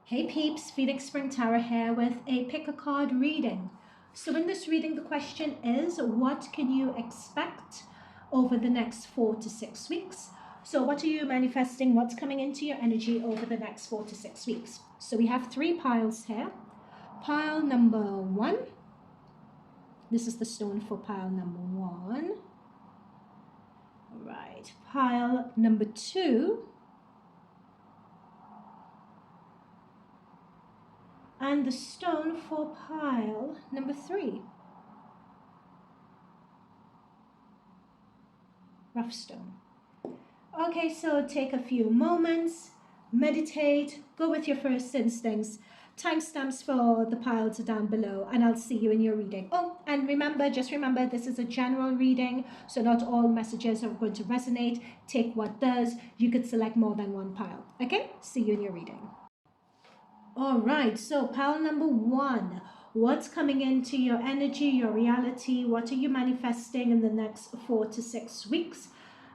Hey peeps, Phoenix Spring Tarot here with a pick a card reading. So in this reading, the question is, what can you expect over the next 4 to 6 weeks? So what are you manifesting? What's coming into your energy over the next 4 to 6 weeks? So we have 3 piles here. Pile number 1. This is the stone for pile number 1. All right. Pile number 2. And the stone for pile number 3. Rough stone. Okay, so take a few moments, meditate, go with your first instincts. Timestamps for the piles are down below, and I'll see you in your reading. Oh, and remember, just remember, this is a general reading, so not all messages are going to resonate. Take what does. You could select more than one pile. Okay, see you in your reading. All right, so pile number 1, what's coming into your energy, your reality? What are you manifesting in the next 4 to 6 weeks?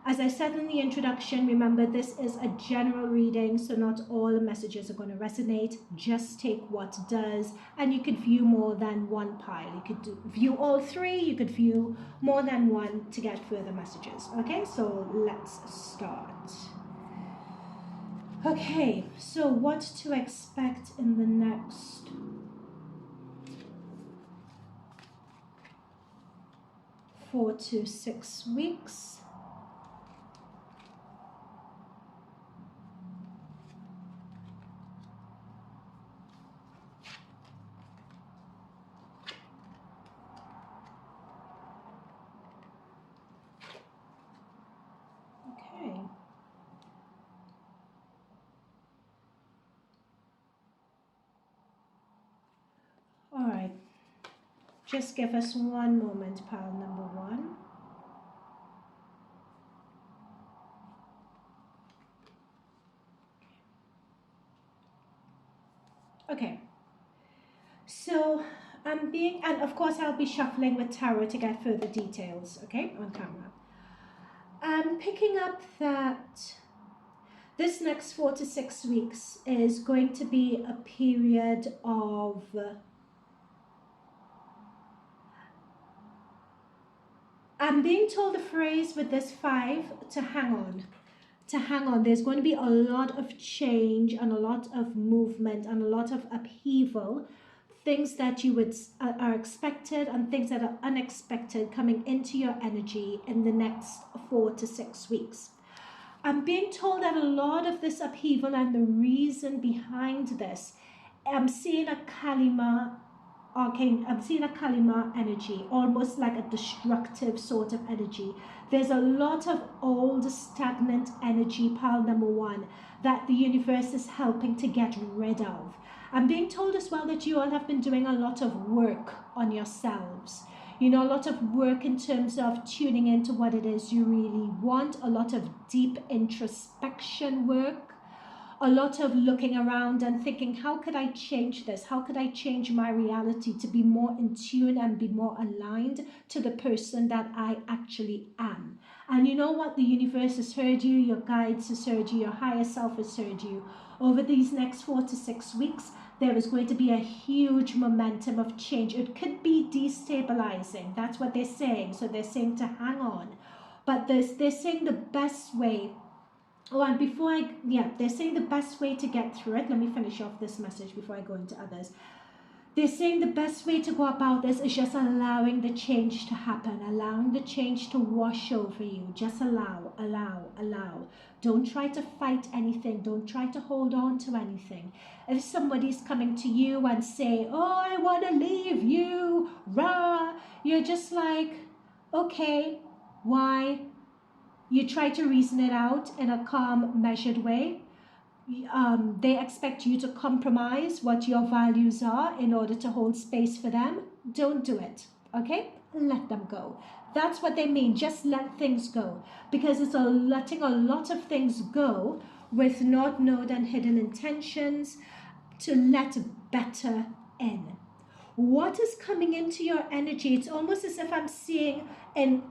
As I said in the introduction, remember this is a general reading, so not all messages are going to resonate. Just take what does, and you could view more than one pile. You could view all 3, you could view more than one to get further messages. Okay, so let's start. Okay, so what to expect in the next 4 to 6 weeks? Okay. All right, just give us one moment, pile number 1. Okay, so and of course I'll be shuffling with tarot to get further details, okay, on camera. I'm picking up that this next 4 to 6 weeks is going to be a period of I'm being told the phrase with this 5 to hang on. To hang on. There's going to be a lot of change and a lot of movement and a lot of upheaval. Things that you would are expected and things that are unexpected coming into your energy in the next 4 to 6 weeks. I'm being told that a lot of this upheaval and the reason behind this, I'm seeing a Kalima. Okay, I'm seeing a Kalima energy, almost like a destructive sort of energy. There's a lot of old stagnant energy, pile number 1, that the universe is helping to get rid of. I'm being told as well that you all have been doing a lot of work on yourselves. You know, a lot of work in terms of tuning into what it is you really want, a lot of deep introspection work. A lot of looking around and thinking, how could I change this? How could I change my reality to be more in tune and be more aligned to the person that I actually am? And you know what? The universe has heard you, your guides has heard you, your higher self has heard you. Over these next 4 to 6 weeks, there is going to be a huge momentum of change. It could be destabilizing. That's what they're saying. So they're saying to hang on. But they're saying the best way. Oh, and they're saying the best way to get through it. Let me finish off this message before I go into others. They're saying the best way to go about this is just allowing the change to happen, allowing the change to wash over you. Just allow. Don't try to fight anything. Don't try to hold on to anything. If somebody's coming to you and say, oh, I want to leave you, rah, you're just like, okay, why? You try to reason it out in a calm, measured way. They expect you to compromise what your values are in order to hold space for them. Don't do it, okay? Let them go. That's what they mean. Just let things go. Because it's letting a lot of things go with not known and hidden intentions to let better in. What is coming into your energy? It's almost as if I'm seeing in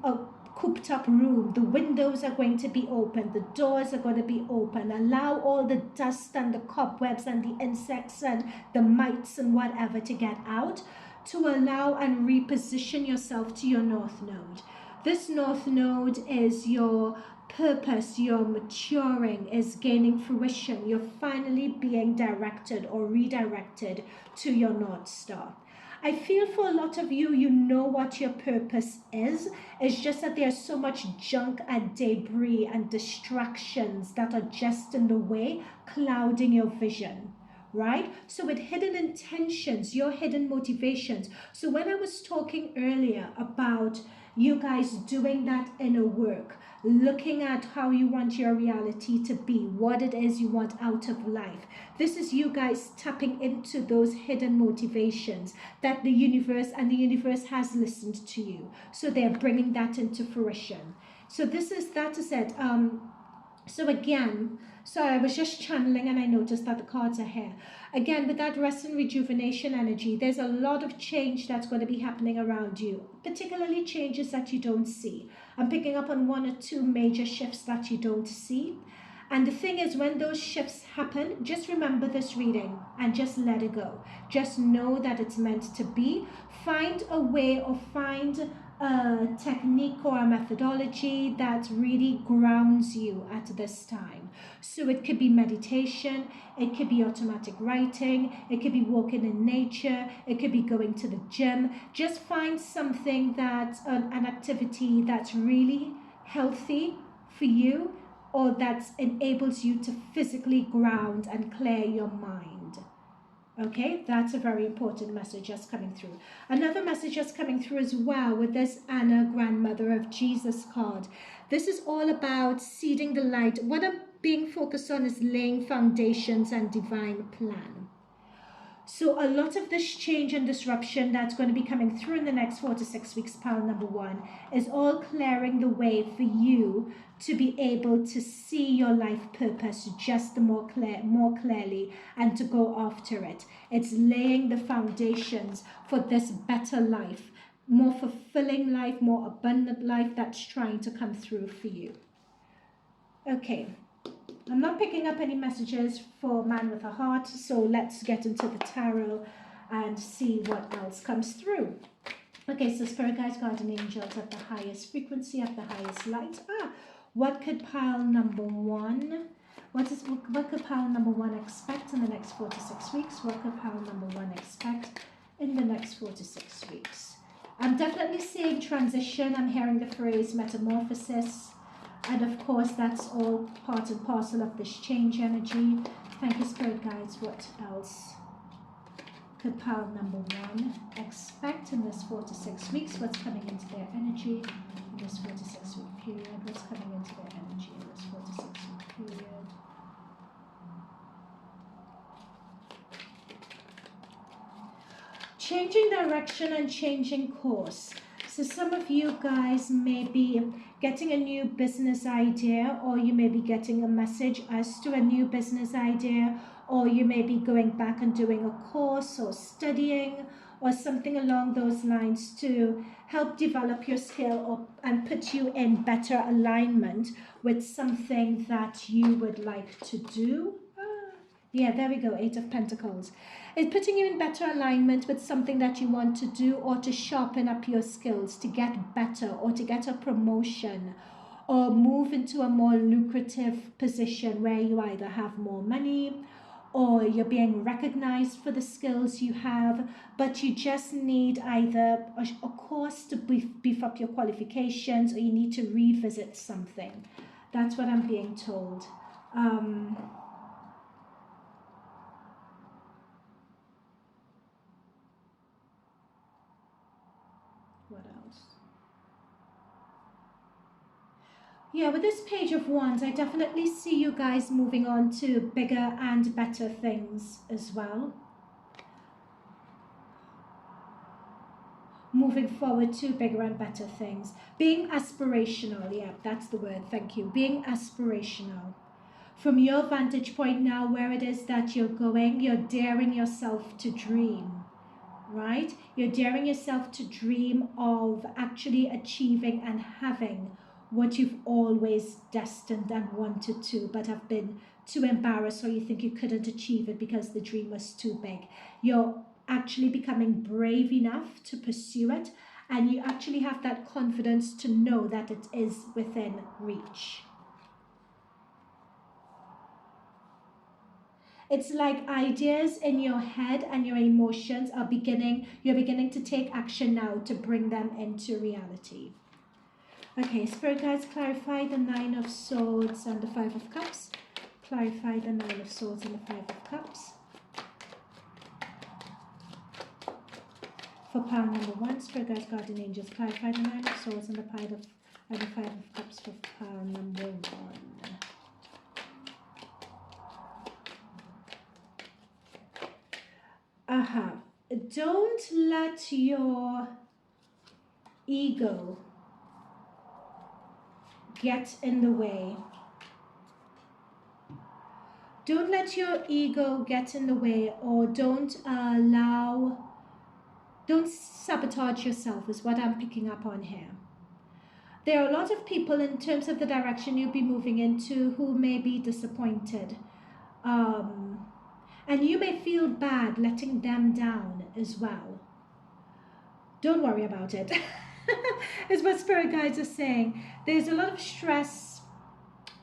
cooped up room. The windows are going to be open, the doors are going to be open. Allow all the dust and the cobwebs and the insects and the mites and whatever to get out, to allow and reposition yourself to your north node. This north node is your purpose, your maturing, is gaining fruition. You're finally being directed or redirected to your North Star. I feel for a lot of you, you know what your purpose is. It's just that there's so much junk and debris and distractions that are just in the way, clouding your vision, right? So with hidden intentions, your hidden motivations. So when I was talking earlier about you guys doing that inner work, looking at how you want your reality to be, what it is you want out of life. This is you guys tapping into those hidden motivations that the universe has listened to you. So they're bringing that into fruition. So that is it. So again, I was just channeling and I noticed that the cards are here. Again, with that rest and rejuvenation energy, there's a lot of change that's going to be happening around you, particularly changes that you don't see. I'm picking up on 1 or 2 major shifts that you don't see. And the thing is, when those shifts happen, just remember this reading and just let it go. Just know that it's meant to be. Find a way or find a technique or a methodology that really grounds you at this time. So it could be meditation, it could be automatic writing, it could be walking in nature, it could be going to the gym. Just find something that's an activity that's really healthy for you, or that enables you to physically ground and clear your mind. Okay, that's a very important message that's coming through. Another message that's coming through as well with this Anna, Grandmother of Jesus card. This is all about seeding the light. What I'm being focused on is laying foundations and divine plan. So a lot of this change and disruption that's going to be coming through in the next 4 to 6 weeks, pile number 1, is all clearing the way for you to be able to see your life purpose just more clearly and to go after it. It's laying the foundations for this better life, more fulfilling life, more abundant life that's trying to come through for you. Okay. I'm not picking up any messages for Man with a Heart, so let's get into the tarot and see what else comes through. Okay, so Spirit Guides, Guardian Angels at the highest frequency, at the highest light. What could pile number 1? What could pile number 1 expect in the next 4 to 6 weeks? What could pile number 1 expect in the next 4 to 6 weeks? I'm definitely seeing transition. I'm hearing the phrase metamorphosis. And of course, that's all part and parcel of this change energy. Thank you, Spirit Guides. What else could pile number 1 expect in this 4 to 6 weeks? What's coming into their energy in this 4 to 6 week period? What's coming into their energy in this 4 to 6 week period? Changing direction and changing course. So some of you guys may be getting a new business idea, or you may be getting a message as to a new business idea, or you may be going back and doing a course or studying or something along those lines to help develop your skill and put you in better alignment with something that you would like to do. Yeah, there we go, 8 of Pentacles. It's putting you in better alignment with something that you want to do, or to sharpen up your skills, to get better, or to get a promotion, or move into a more lucrative position where you either have more money, or you're being recognized for the skills you have, but you just need either a course to beef up your qualifications, or you need to revisit something. That's what I'm being told. What else? Yeah, with this Page of Wands, I definitely see you guys moving on to bigger and better things as well. Moving forward to bigger and better things. Being aspirational, yeah, that's the word, thank you. Being aspirational. From your vantage point now, where it is that you're going, you're daring yourself to dream. right? You're daring yourself to dream of actually achieving and having what you've always destined and wanted to, but have been too embarrassed, or you think you couldn't achieve it because the dream was too big. You're actually becoming brave enough to pursue it, and you actually have that confidence to know that it is within reach. It's like ideas in your head and your emotions are you're beginning to take action now to bring them into reality. Okay, Spirit guides, clarify the Nine of Swords and the Five of Cups. Clarify the Nine of Swords and the Five of Cups. For pile number 1, Spirit guides, guardian angels, clarify the Nine of Swords and the Five of Cups for pile number 1. Don't let your ego get in the way. Don't let your ego get in the way, or don't sabotage yourself is what I'm picking up on here. There are a lot of people in terms of the direction you'll be moving into who may be disappointed. And you may feel bad letting them down as well. Don't worry about it. Is what Spirit guides are saying. There's a lot of stress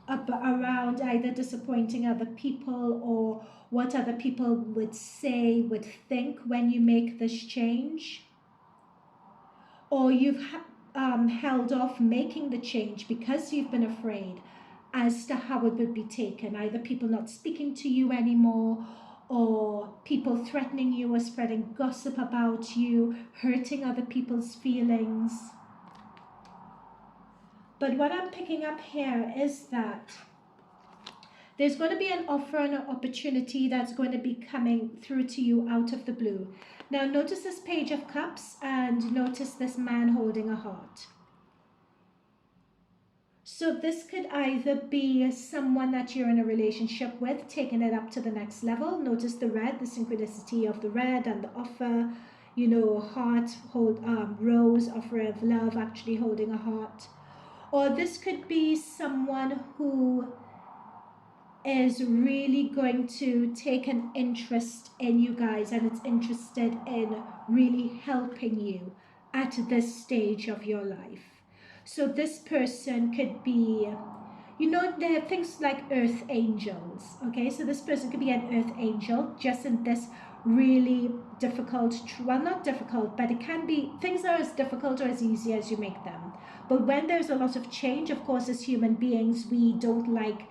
around either disappointing other people or what other people would say, would think when you make this change. Or you've held off making the change because you've been afraid as to how it would be taken. Either people not speaking to you anymore, or people threatening you or spreading gossip about you, hurting other people's feelings. But what I'm picking up here is that there's going to be an offer and an opportunity that's going to be coming through to you out of the blue. Now notice this Page of Cups and notice this man holding a heart. So this could either be someone that you're in a relationship with, taking it up to the next level. Notice the red, the synchronicity of the red and the offer, you know, heart, rose, offer of love, actually holding a heart. Or this could be someone who is really going to take an interest in you guys and it's interested in really helping you at this stage of your life. So this person could be, you know, there are things like earth angels, okay? So this person could be an earth angel just in this really difficult, well, not difficult, but it can be, things are as difficult or as easy as you make them. But when there's a lot of change, of course, as human beings, we don't like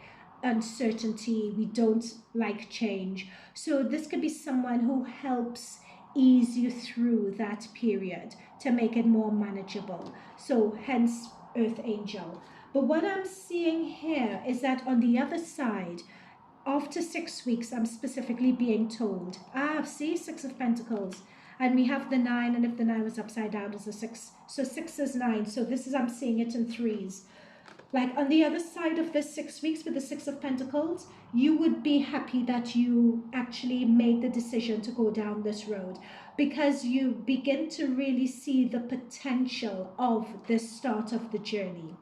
uncertainty, we don't like change. So this could be someone who helps ease you through that period to make it more manageable. So hence earth angel. But what I'm seeing here is that on the other side, after 6 weeks, I'm specifically being told, see, 6 of Pentacles, and we have the 9, and if the 9 was upside down, it's a 6. So 6 is 9. So this is, I'm seeing it in 3s. Like on the other side of this 6 weeks with the 6 of Pentacles, you would be happy that you actually made the decision to go down this road, because you begin to really see the potential of the start of the journey.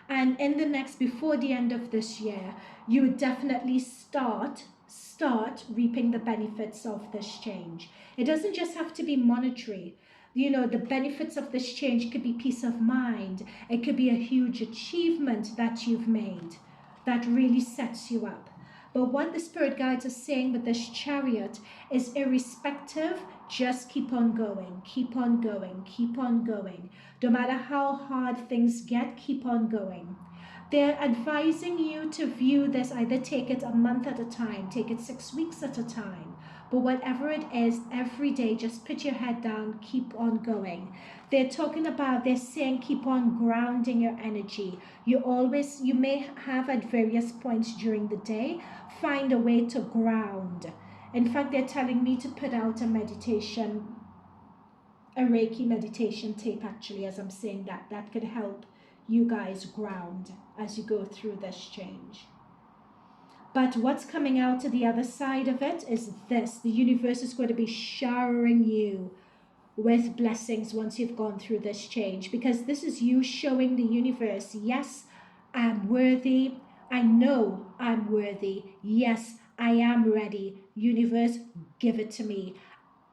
And in the next, before the end of this year, you would definitely start reaping the benefits of this change. It doesn't just have to be monetary. You know, the benefits of this change could be peace of mind. It could be a huge achievement that you've made that really sets you up. But what the Spirit guides are saying with this Chariot is irrespective, just keep on going, keep on going, keep on going. No matter how hard things get, keep on going. They're advising you to view this, either take it a month at a time, take it 6 weeks at a time. But whatever it is, every day, just put your head down, keep on going. They're saying keep on grounding your energy. You may have at various points during the day, find a way to ground. In fact, they're telling me to put out a meditation, a Reiki meditation tape actually, as I'm saying that could help you guys ground as you go through this change. But what's coming out to the other side of it is this. The universe is going to be showering you with blessings once you've gone through this change, because this is you showing the universe, yes, I'm worthy. I know I'm worthy. Yes, I am ready. Universe, give it to me.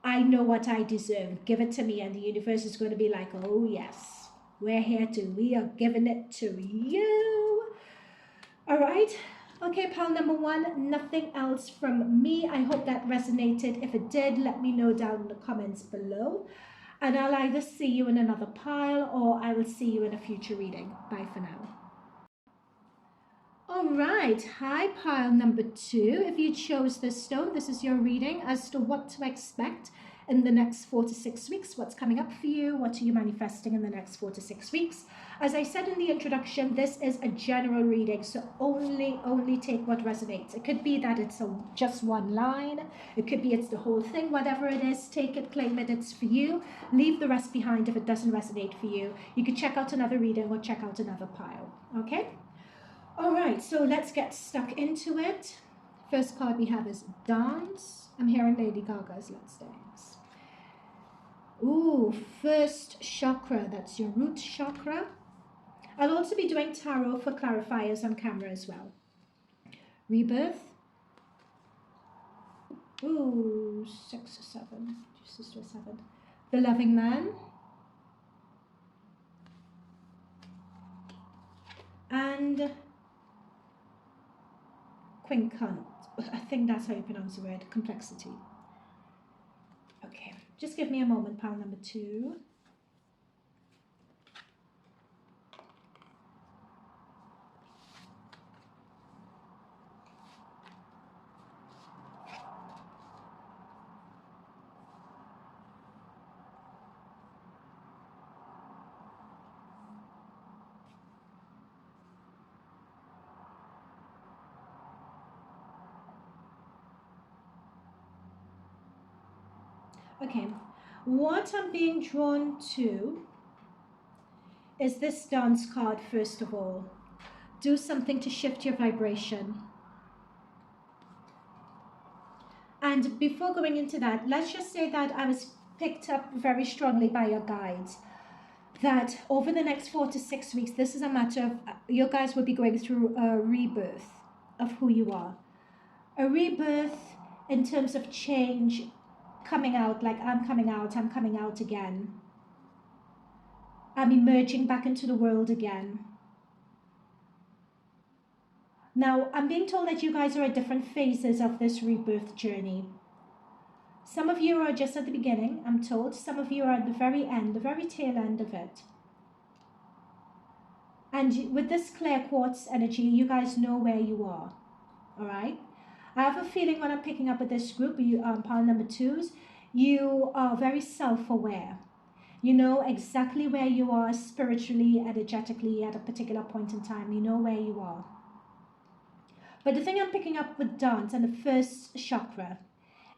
I know what I deserve. Give it to me. And the universe is going to be like, oh yes, we're here to, we are giving it to you. All right. Okay, pile number one, nothing else from me. I hope that resonated. If it did, let me know down in the comments below. And I'll either see you in another pile or I will see you in a future reading. Bye for now. All right, hi pile number two. If you chose this stone, this is your reading as to what to expect in the next 4 to 6 weeks. What's coming up for you? What are you manifesting in the next 4 to 6 weeks? As I said in the introduction, this is a general reading, so only take what resonates. It could be that it's just one line. It could be it's the whole thing. Whatever it is, take it, claim it, it's for you. Leave the rest behind if it doesn't resonate for you. You could check out another reading or check out another pile, okay? All right, so let's get stuck into it. First card we have is Dance. I'm hearing Lady Gaga's Let's Dance. Ooh, first chakra, that's your root chakra. I'll also be doing tarot for clarifiers on camera as well. Rebirth. Ooh, 6 or 7. Just a 7. The Loving Man. And Quincant. I think that's how you pronounce the word. Complexity. Okay, just give me a moment, pile number two. Okay, what I'm being drawn to is this Dance card, first of all. Do something to shift your vibration. And before going into that, let's just say that I was picked up very strongly by your guides. That over the next 4 to 6 weeks, this is a matter of, you guys will be going through a rebirth of who you are. A rebirth in terms of change, coming out, like I'm coming out again. I'm emerging back into the world again. Now, I'm being told that you guys are at different phases of this rebirth journey. Some of you are just at the beginning, I'm told. Some of you are at the very end, the very tail end of it. And with this clear quartz energy, you guys know where you are. All right? I have a feeling when I'm picking up with this group, pile number twos, you are very self-aware. You know exactly where you are spiritually, energetically at a particular point in time. You know where you are. But the thing I'm picking up with Dance and the first chakra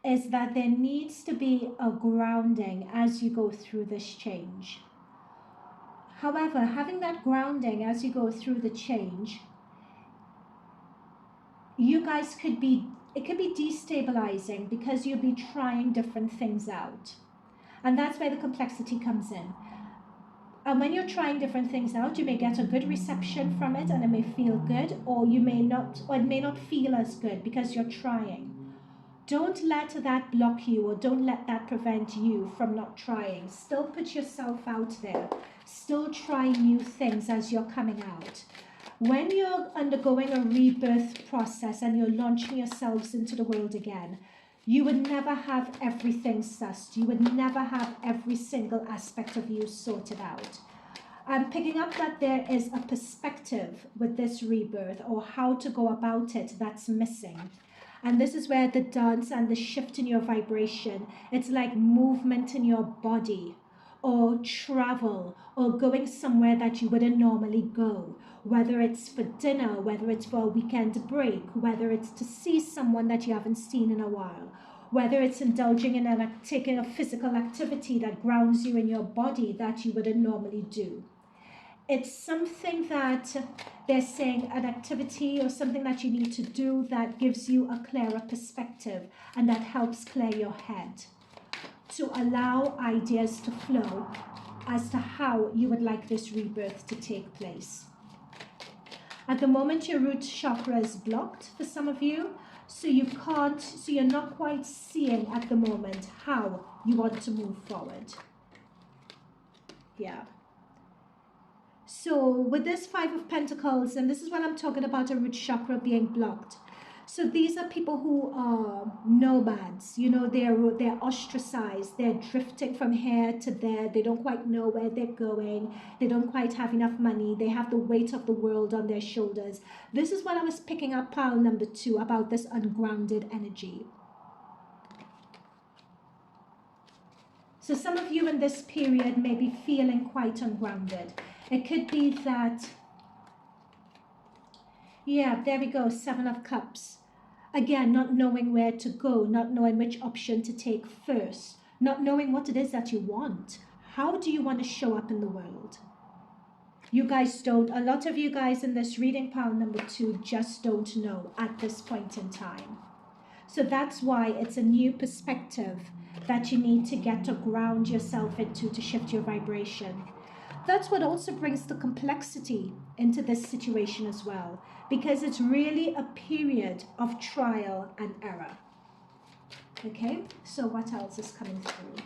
is that there needs to be a grounding as you go through this change. However, having that grounding as you go through the change, you guys could be, it could be destabilizing because you'll be trying different things out. And that's where the complexity comes in. And when you're trying different things out, you may get a good reception from it and it may feel good, or you may not, or it may not feel as good because you're trying. Don't let that block you, or don't let that prevent you from not trying. Still put yourself out there. Still try new things as you're coming out. When you're undergoing a rebirth process and you're launching yourselves into the world again, you would never have everything sussed. You would never have every single aspect of you sorted out. I'm picking up that there is a perspective with this rebirth, or how to go about it, that's missing. And this is where the dance and the shift in your vibration, it's like movement in your body, or travel, or going somewhere that you wouldn't normally go. Whether it's for dinner, whether it's for a weekend break, whether it's to see someone that you haven't seen in a while, whether it's indulging in taking a physical activity that grounds you in your body that you wouldn't normally do. It's something that they're saying, an activity or something that you need to do that gives you a clearer perspective and that helps clear your head to allow ideas to flow as to how you would like this rebirth to take place. At the moment, your root chakra is blocked for some of you, so you're not quite seeing at the moment how you want to move forward. Yeah. So with this Five of Pentacles, and this is what I'm talking about, a root chakra being blocked. So these are people who are nomads, you know, they're ostracized, they're drifting from here to there, they don't quite know where they're going, they don't quite have enough money, they have the weight of the world on their shoulders. This is what I was picking up pile number 2 about this ungrounded energy. So some of you in this period may be feeling quite ungrounded. It could be that, yeah, there we go, 7 of Cups. Again, not knowing where to go, not knowing which option to take first, not knowing what it is that you want. How do you want to show up in the world? You guys don't, a lot of you guys in this reading pile number 2 just don't know at this point in time. So that's why it's a new perspective that you need to get to ground yourself into to shift your vibration. That's what also brings the complexity into this situation as well, because it's really a period of trial and error. Okay, so what else is coming through?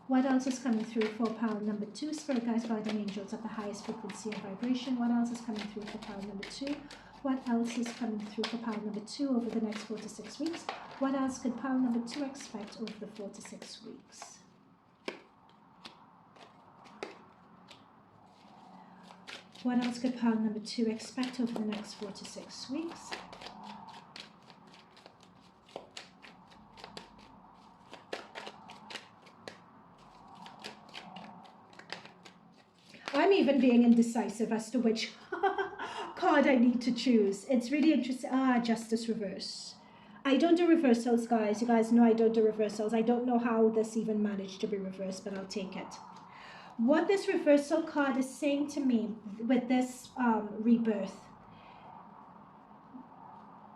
What else is coming through for pile number 2? Spirit guides, guardian angels of the highest frequency and vibration. What else is coming through for pile number 2? What else is coming through for pile number 2 over the next 4 to 6 weeks? What else could pile number 2 expect over the 4 to 6 weeks? What else could pile number 2 expect over the next 4 to 6 weeks? I'm even being indecisive as to which card I need to choose. It's really interesting. Justice reverse. I don't do reversals, guys. You guys know I don't do reversals. I don't know how this even managed to be reversed, but I'll take it. What this reversal card is saying to me with this rebirth,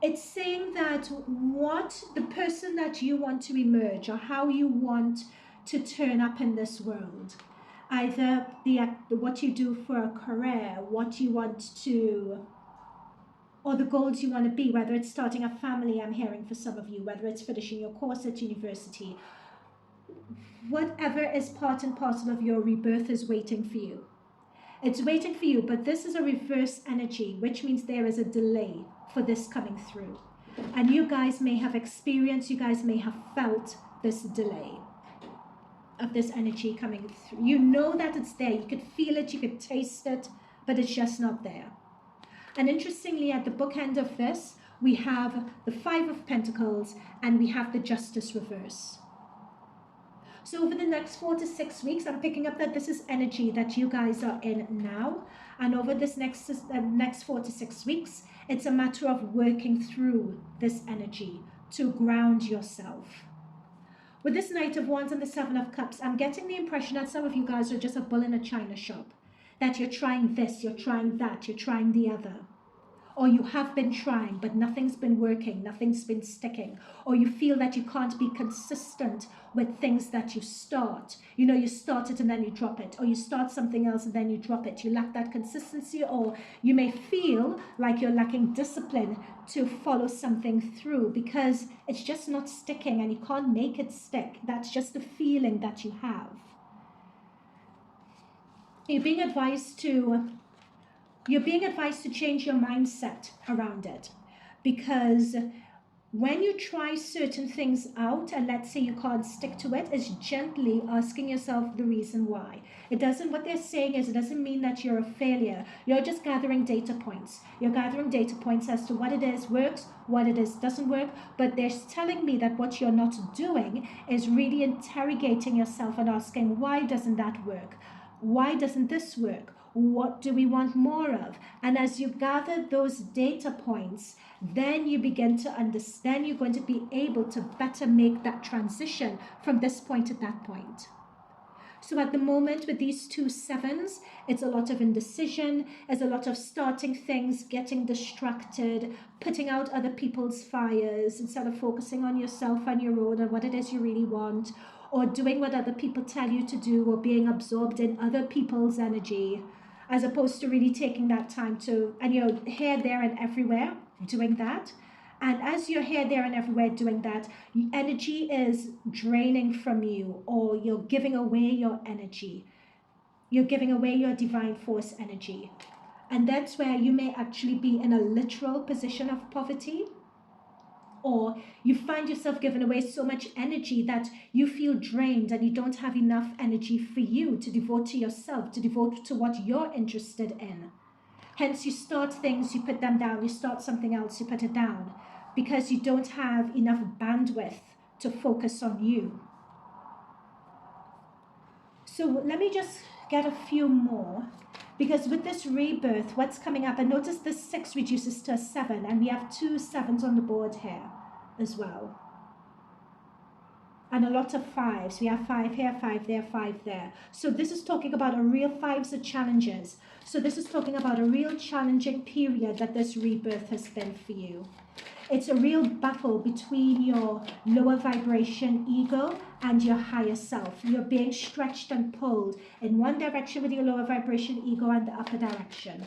it's saying that what the person that you want to emerge or how you want to turn up in this world, either what you do for a career, what you want to, or the goals you want to be, whether it's starting a family, I'm hearing for some of you, whether it's finishing your course at university, whatever is part and parcel of your rebirth is waiting for you. It's waiting for you, but this is a reverse energy, which means there is a delay for this coming through. And you guys may have experienced, you guys may have felt this delay of this energy coming through. You know that it's there, you could feel it, you could taste it, but it's just not there. And interestingly, at the bookend of this, we have the 5 of Pentacles and we have the Justice reverse. So over the next 4 to 6 weeks, I'm picking up that this is energy that you guys are in now. And over this next 4 to 6 weeks, it's a matter of working through this energy to ground yourself. With this Knight of Wands and the 7 of Cups, I'm getting the impression that some of you guys are just a bull in a china shop. That you're trying this, you're trying that, you're trying the other. Or you have been trying, but nothing's been working, nothing's been sticking. Or you feel that you can't be consistent with things that you start. You know, you start it and then you drop it. Or you start something else and then you drop it. You lack that consistency, or you may feel like you're lacking discipline to follow something through because it's just not sticking and you can't make it stick. That's just the feeling that you have. You're being advised to change your mindset around it, because when you try certain things out and let's say you can't stick to it, is gently asking yourself the reason why. What they're saying is it doesn't mean that you're a failure. You're just gathering data points. You're gathering data points as to what it is works, what it is doesn't work, but they're telling me that what you're not doing is really interrogating yourself and asking, why doesn't that work? Why doesn't this work? What do we want more of? And as you gather those data points, then you begin to understand, you're going to be able to better make that transition from this point to that point. So at the moment with these 2 sevens, it's a lot of indecision, it's a lot of starting things, getting distracted, putting out other people's fires instead of focusing on yourself and your own and what it is you really want, or doing what other people tell you to do, or being absorbed in other people's energy, as opposed to really taking that time to, and you're here, there, and everywhere doing that. And as you're here, there, and everywhere doing that, energy is draining from you, or you're giving away your energy. You're giving away your divine force energy. And that's where you may actually be in a literal position of poverty, or you find yourself giving away so much energy that you feel drained and you don't have enough energy for you to devote to yourself, to devote to what you're interested in. Hence, you start things, you put them down. You start something else, you put it down, because you don't have enough bandwidth to focus on you. So let me just get a few more, because with this rebirth, what's coming up, and notice this 6 reduces to a 7, and we have 2 7s on the board here as well. And a lot of 5s. We have 5 here, 5 there, 5 there. So this is talking about a real 5s of challenges. So this is talking about a real challenging period that this rebirth has been for you. It's a real battle between your lower vibration ego and your higher self. You're being stretched and pulled in one direction with your lower vibration ego and the upper direction.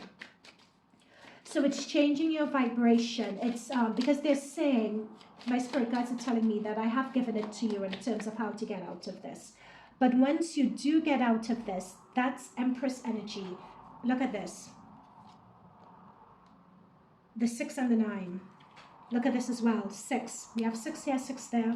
So it's changing your vibration. It's because they're saying, my spirit guides are telling me that I have given it to you in terms of how to get out of this. But once you do get out of this, that's Empress energy. Look at this. The 6 and the 9. Look at this as well. 6. We have 6 here, 6 there.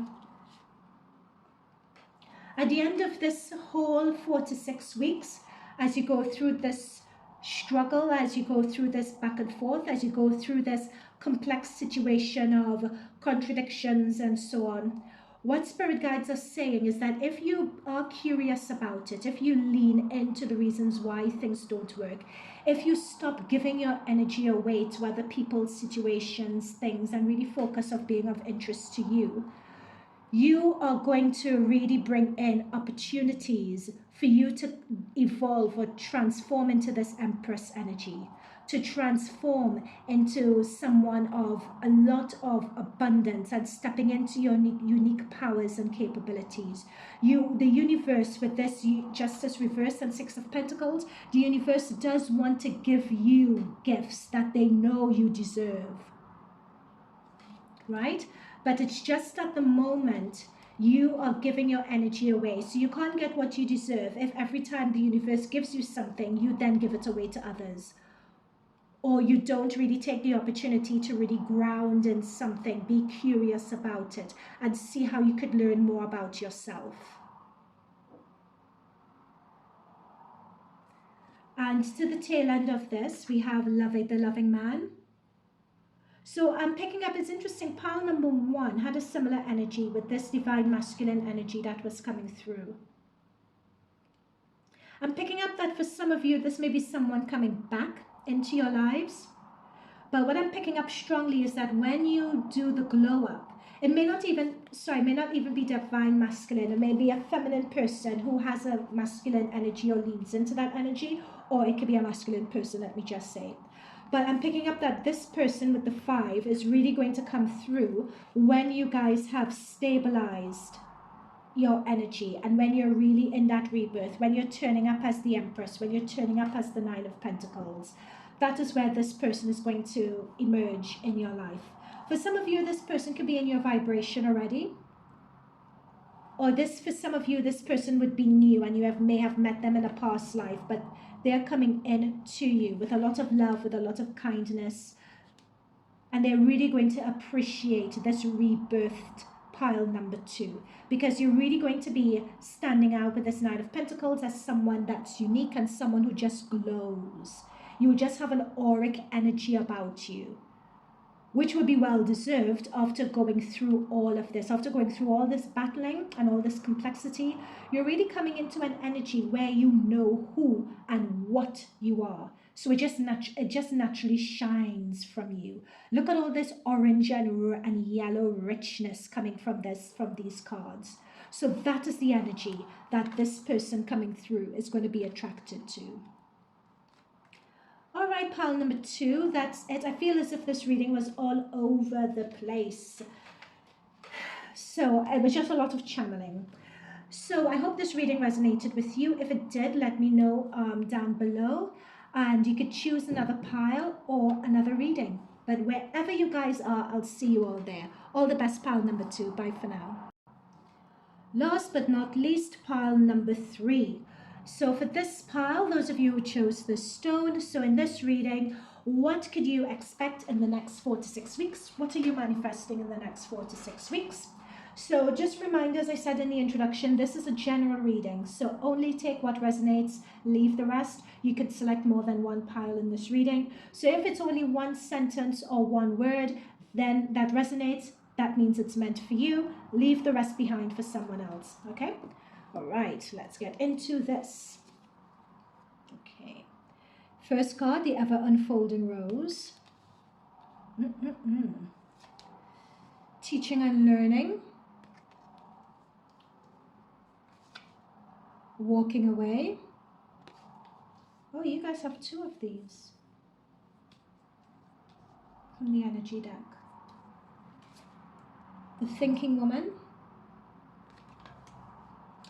At the end of this whole 4 to 6 weeks, as you go through this struggle, as you go through this back and forth, as you go through this complex situation of contradictions and so on, what spirit guides are saying is that if you are curious about it, if you lean into the reasons why things don't work, if you stop giving your energy away to other people's situations, things, and really focus on being of interest to you, you are going to really bring in opportunities for you to evolve or transform into this Empress energy, to transform into someone of a lot of abundance and stepping into your unique powers and capabilities. The universe, with this Justice reverse and 6 of Pentacles, the universe does want to give you gifts that they know you deserve, right? But it's just at the moment you are giving your energy away. So you can't get what you deserve if every time the universe gives you something, you then give it away to others. Or you don't really take the opportunity to really ground in something, be curious about it, and see how you could learn more about yourself. And to the tail end of this, we have the loving man. So I'm picking up, it's interesting, pile number 1 had a similar energy with this divine masculine energy that was coming through. I'm picking up that for some of you, this may be someone coming back into your lives. But what I'm picking up strongly is that when you do the glow up, it may not even be divine masculine. It may be a feminine person who has a masculine energy or leans into that energy, or it could be a masculine person, let me just say. But I'm picking up that this person with the 5 is really going to come through when you guys have stabilized your energy, and when you're really in that rebirth, when you're turning up as the Empress, when you're turning up as the 9 of Pentacles. That is where this person is going to emerge in your life. For some of you, this person could be in your vibration already. Or for some of you, this person would be new and you may have met them in a past life, but they're coming in to you with a lot of love, with a lot of kindness. And they're really going to appreciate this rebirthed pile number 2, because you're really going to be standing out with this 9 of Pentacles as someone that's unique and someone who just glows. You just have an auric energy about you, which would be well deserved after going through all of this, after going through all this battling and all this complexity. You're really coming into an energy where you know who and what you are. So it just naturally shines from you. Look at all this orange and yellow richness coming from these cards. So that is the energy that this person coming through is going to be attracted to. All right, pile number 2, that's it. I feel as if this reading was all over the place. So it was just a lot of channeling. So I hope this reading resonated with you. If it did, let me know down below. And you could choose another pile or another reading. But wherever you guys are, I'll see you all there. All the best, pile number 2. Bye for now. Last but not least, pile number 3. So for this pile, those of you who chose the stone, so in this reading, what could you expect in the next 4 to 6 weeks? What are you manifesting in the next 4 to 6 weeks? So just reminder, as I said in the introduction, this is a general reading. So only take what resonates, leave the rest. You could select more than one pile in this reading. So if it's only one sentence or one word, then that resonates. That means it's meant for you. Leave the rest behind for someone else. Okay? All right, let's get into this. Okay. First card, the ever unfolding rose. Teaching and learning. Walking away. Oh, you guys have 2 of these from the energy deck. The thinking woman.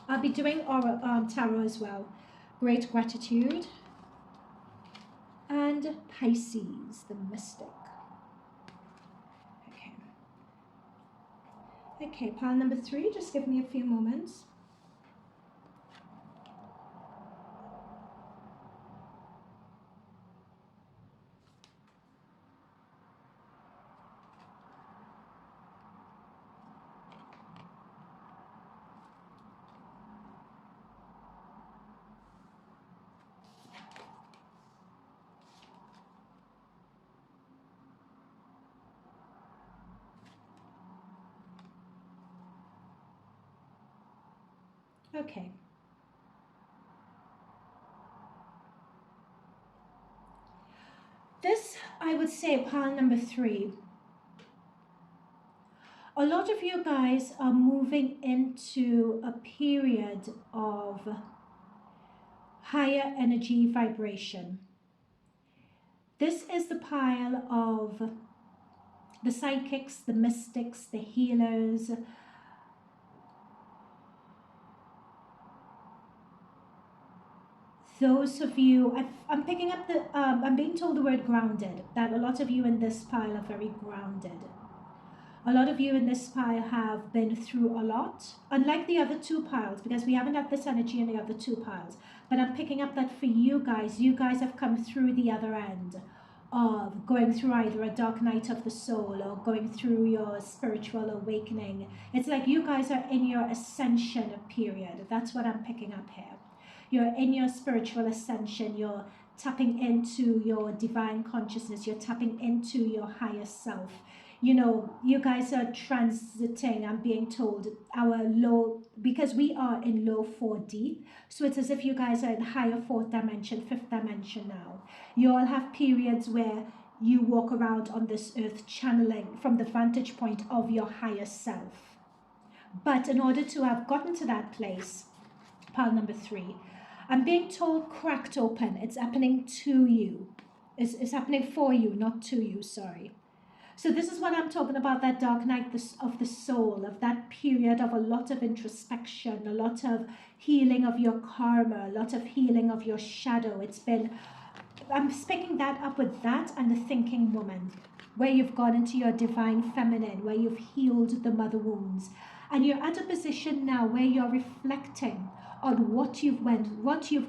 I'll be doing tarot as well. Great gratitude. And Pisces, the mystic. Okay. Okay, pile number 3, just give me a few moments. Okay. This, I would say, pile number 3. A lot of you guys are moving into a period of higher energy vibration. This is the pile of the psychics, the mystics, the healers, those of you, I'm picking up the, I'm being told the word grounded, that a lot of you in this pile are very grounded. A lot of you in this pile have been through a lot, unlike the other 2 piles, because we haven't had this energy in the other 2 piles. But I'm picking up that for you guys have come through the other end of going through either a dark night of the soul or going through your spiritual awakening. It's like you guys are in your ascension period. That's what I'm picking up here. You're in your spiritual ascension. You're tapping into your divine consciousness. You're tapping into your higher self. You know, you guys are transiting, I'm being told, our low, because we are in low 4D. So it's as if you guys are in higher 4th dimension, 5th dimension now. You all have periods where you walk around on this earth channeling from the vantage point of your higher self. But in order to have gotten to that place, pile number 3, I'm being told cracked open. It's happening to you. It's happening for you, not to you, sorry. So this is what I'm talking about, that dark night of the soul, of that period of a lot of introspection, a lot of healing of your karma, a lot of healing of your shadow. It's been, I'm picking that up with that and the thinking woman, where you've gone into your divine feminine, where you've healed the mother wounds. And you're at a position now where you're reflecting on what you've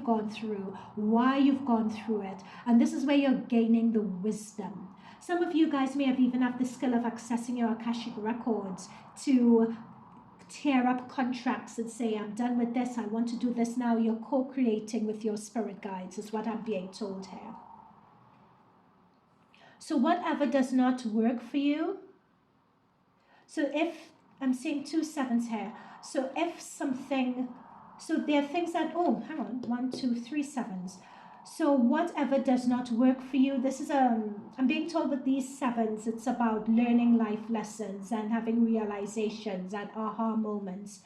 gone through, why you've gone through it. And this is where you're gaining the wisdom. Some of you guys may have even have the skill of accessing your akashic records to tear up contracts and say, I'm done with this, I want to do this now. You're co-creating with your spirit guides, is what I'm being told here. So whatever does not work for you, so if, I'm seeing 2 7s here, so if something, so there are things that, oh, hang on, 1, 2, 3 7s. So whatever does not work for you, this is, I'm being told with these 7s, it's about learning life lessons and having realizations and aha moments.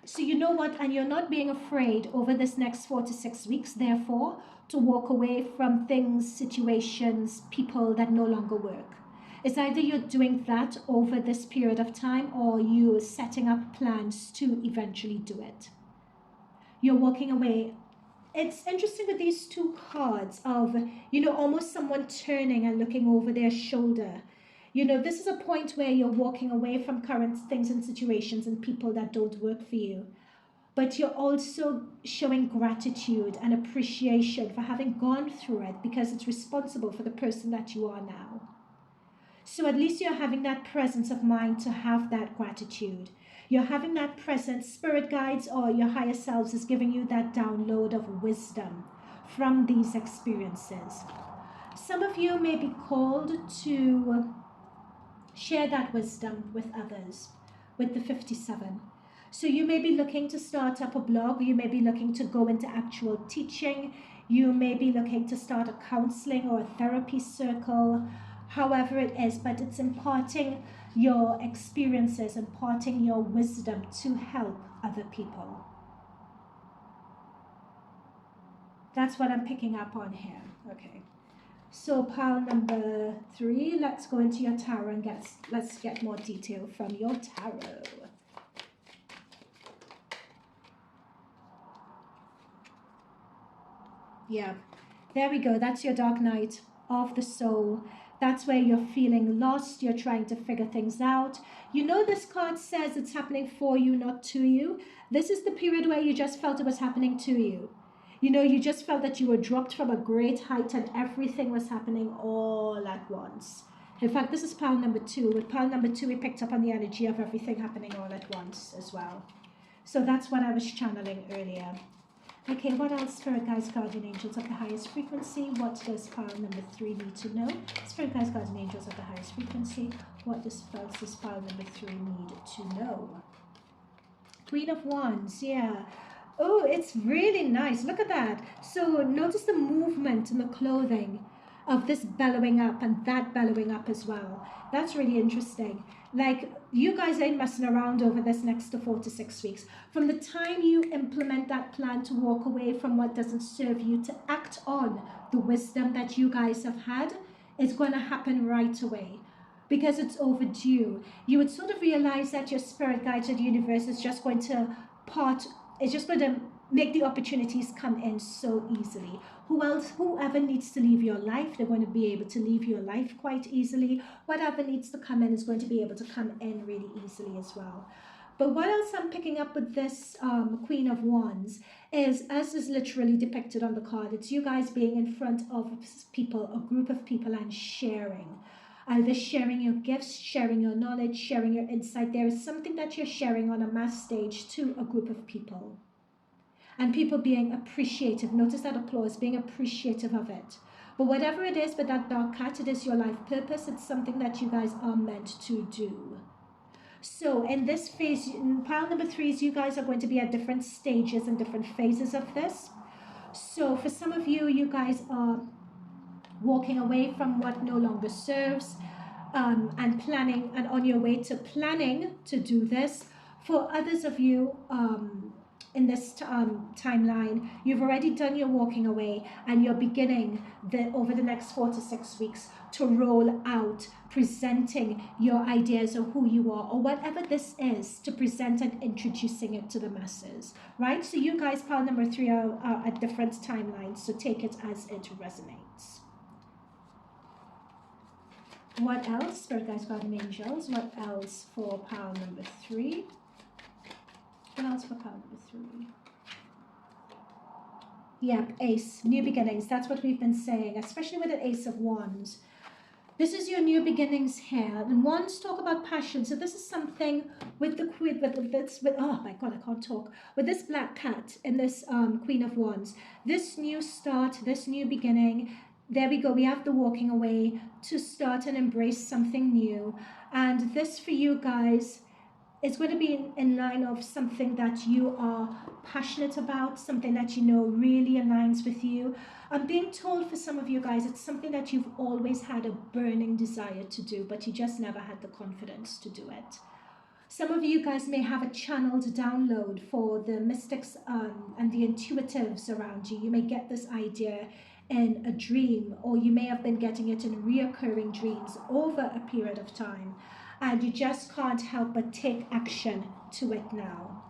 So you know what, and you're not being afraid over this next 4 to 6 weeks, therefore, to walk away from things, situations, people that no longer work. It's either you're doing that over this period of time or you're setting up plans to eventually do it. You're walking away. It's interesting with these two cards of, almost someone turning and looking over their shoulder. This is a point where you're walking away from current things and situations and people that don't work for you. But you're also showing gratitude and appreciation for having gone through it because it's responsible for the person that you are now. So at least you're having that presence of mind to have that gratitude. You're having that presence. Spirit guides or your higher selves is giving you that download of wisdom from these experiences. Some of you may be called to share that wisdom with others, with the 57. So you may be looking to start up a blog. You may be looking to go into actual teaching. You may be looking to start a counseling or a therapy circle, however it is, but it's imparting your experiences, imparting your wisdom to help other people. That's what I'm picking up on here. Okay. So pile number 3, let's go into your tarot and let's get more detail from your tarot. Yeah, there we go. That's your dark night of the soul. That's where you're feeling lost. You're trying to figure things out. This card says it's happening for you, not to you. This is the period where you just felt it was happening to you. You just felt that you were dropped from a great height and everything was happening all at once. In fact, this is pile number 2. With pile number 2, we picked up on the energy of everything happening all at once as well. So that's what I was channeling earlier. Okay, what else, Spirit Guides, Guardian Angels of the highest frequency? What does pile number 3 need to know? Spirit Guides, Guardian Angels of the highest frequency. What does pile number 3 need to know? Queen of Wands, yeah. Oh, it's really nice. Look at that. So notice the movement in the clothing of this bellowing up and that bellowing up as well. That's really interesting. Like, you guys ain't messing around over this next 4 to 6 weeks. From the time you implement that plan to walk away from what doesn't serve you, to act on the wisdom that you guys have had, it's going to happen right away because it's overdue. You would sort of realize that your spirit guides or the universe is just going to make the opportunities come in so easily. Whoever needs to leave your life, they're going to be able to leave your life quite easily. Whatever needs to come in is going to be able to come in really easily as well. But what else I'm picking up with this Queen of Wands is, as is literally depicted on the card, it's you guys being in front of people, a group of people, and sharing. Either sharing your gifts, sharing your knowledge, sharing your insight. There is something that you're sharing on a mass stage to a group of people. And people being appreciative. Notice that applause, being appreciative of it. But whatever it is with that dark cat, it is your life purpose. It's something that you guys are meant to do. So in this phase, in pile number 3, you guys are going to be at different stages and different phases of this. So for some of you, you guys are walking away from what no longer serves, and planning, and on your way to planning to do this. For others of you, in this timeline, you've already done your walking away and you're beginning over the next 4 to 6 weeks to roll out, presenting your ideas of who you are or whatever this is, to present and introducing it to the masses, right? So you guys, pile number 3, are at different timelines, so take it as it resonates. What else? Spirit Guides, Guardian Angels. What else for pile number 3? What else for pile number 3? Yep, Ace, new beginnings. That's what we've been saying, especially with the Ace of Wands. This is your new beginnings here. And Wands talk about passion. So this is something with the Queen, oh my God, I can't talk. With this black cat and this Queen of Wands. This new start, this new beginning. There we go. We have the walking away to start and embrace something new. And this for you guys, it's going to be in line of something that you are passionate about, something that you know really aligns with you. I'm being told for some of you guys, it's something that you've always had a burning desire to do, but you just never had the confidence to do it. Some of you guys may have a channeled download for the mystics and the intuitives around you. You may get this idea in a dream, or you may have been getting it in reoccurring dreams over a period of time, and you just can't help but take action to it now.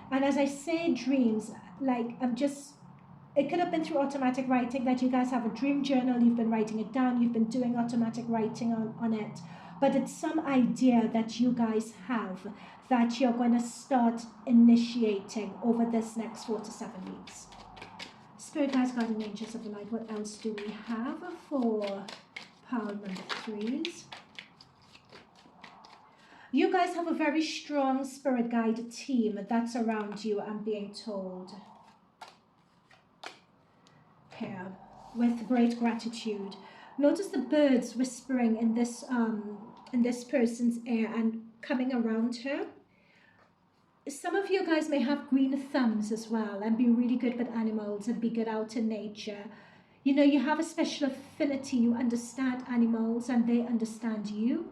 And as I say dreams, like it could have been through automatic writing, that you guys have a dream journal, you've been writing it down, you've been doing automatic writing on it. But it's some idea that you guys have that you're going to start initiating over this next 4 to 7 weeks. Spirit guides, guardian angels of the light, what else do we have for pile number 3s? You guys have a very strong spirit guide team that's around you, I'm being told. Here, with great gratitude. Notice the birds whispering in this person's ear and coming around her. Some of you guys may have green thumbs as well and be really good with animals and be good out in nature. You know, you have a special affinity, you understand animals and they understand you.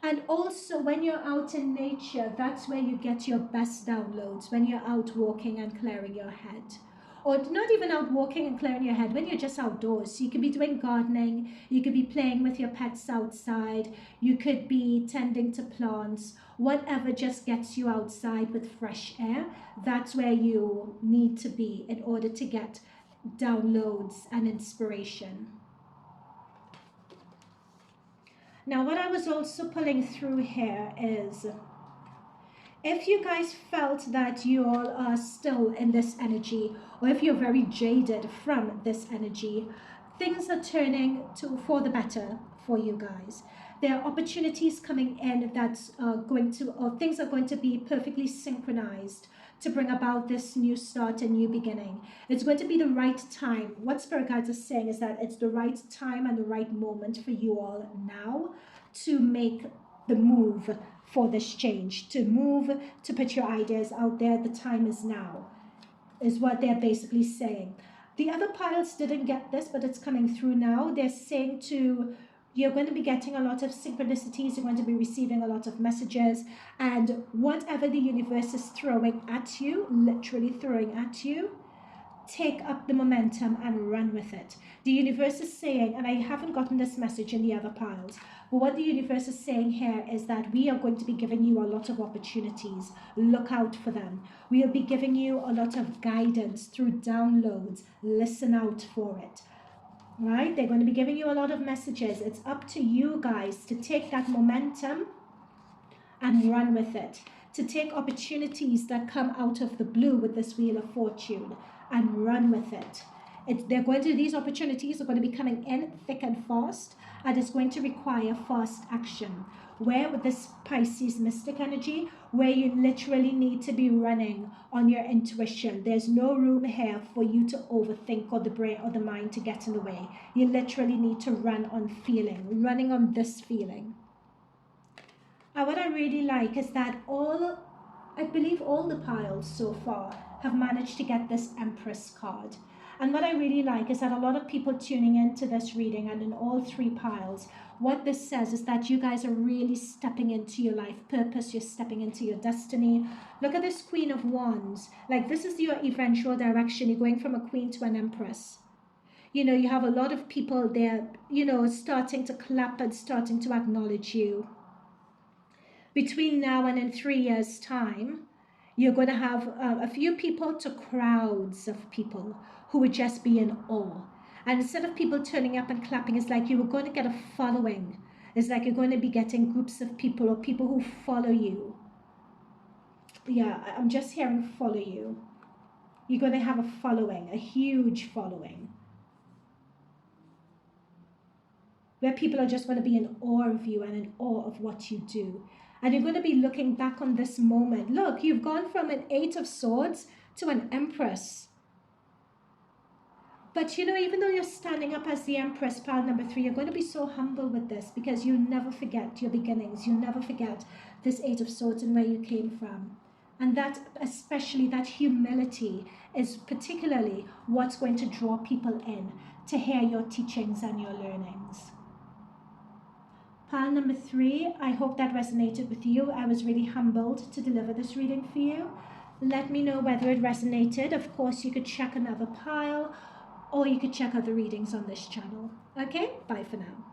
And also when you're out in nature, that's where you get your best downloads, when you're out walking and clearing your head. Or not even out walking and clearing your head, when you're just outdoors. You could be doing gardening, you could be playing with your pets outside, you could be tending to plants, whatever just gets you outside with fresh air. That's where you need to be in order to get downloads and inspiration. Now, what I was also pulling through here is, if you guys felt that you all are still in this energy, or if you're very jaded from this energy, things are turning for the better for you guys. There are opportunities coming in that's things are going to be perfectly synchronized to bring about this new start and new beginning. It's going to be the right time. What Spirit Guides are saying is that it's the right time and the right moment for you all now to make the move for this change, to move, to put your ideas out there. The time is now, is what they're basically saying. The other piles didn't get this, but it's coming through now. They're saying you're going to be getting a lot of synchronicities, you're going to be receiving a lot of messages, and whatever the universe is throwing at you, literally throwing at you, take up the momentum and run with it. The universe is saying, and I haven't gotten this message in the other piles, but what the universe is saying here is that we are going to be giving you a lot of opportunities. Look out for them. We'll be giving you a lot of guidance through downloads. Listen out for it. Right? They're going to be giving you a lot of messages. It's up to you guys to take that momentum and run with it. To take opportunities that come out of the blue with this Wheel of Fortune and run with it. These opportunities are going to be coming in thick and fast, and it's going to require fast action. Where with this Pisces mystic energy, where you literally need to be running on your intuition. There's no room here for you to overthink or the brain or the mind to get in the way. You literally need to run on feeling, running on this feeling. And what I really like is that I believe all the piles so far have managed to get this Empress card. And what I really like is that a lot of people tuning into this reading, and in all 3 piles, what this says is that you guys are really stepping into your life purpose. You're stepping into your destiny. Look at this Queen of Wands. Like, this is your eventual direction. You're going from a queen to an empress. You know, you have a lot of people there, you know, starting to clap and starting to acknowledge you. Between now and in 3 years' time, you're going to have a few people to crowds of people who would just be in awe. And instead of people turning up and clapping, it's like you were going to get a following. It's like you're going to be getting groups of people or people who follow you. Yeah, I'm just hearing follow you. You're going to have a following, a huge following, where people are just going to be in awe of you and in awe of what you do. And you're going to be looking back on this moment. Look, you've gone from an 8 of Swords to an Empress. But, you know, even though you're standing up as the Empress, pile number 3, you're going to be so humble with this, because you never forget your beginnings. You never forget this 8 of Swords and where you came from. And that, especially that humility, is particularly what's going to draw people in to hear your teachings and your learnings. Pile number 3, I hope that resonated with you. I was really humbled to deliver this reading for you. Let me know whether it resonated. Of course, you could check another pile, or you could check other readings on this channel. Okay, bye for now.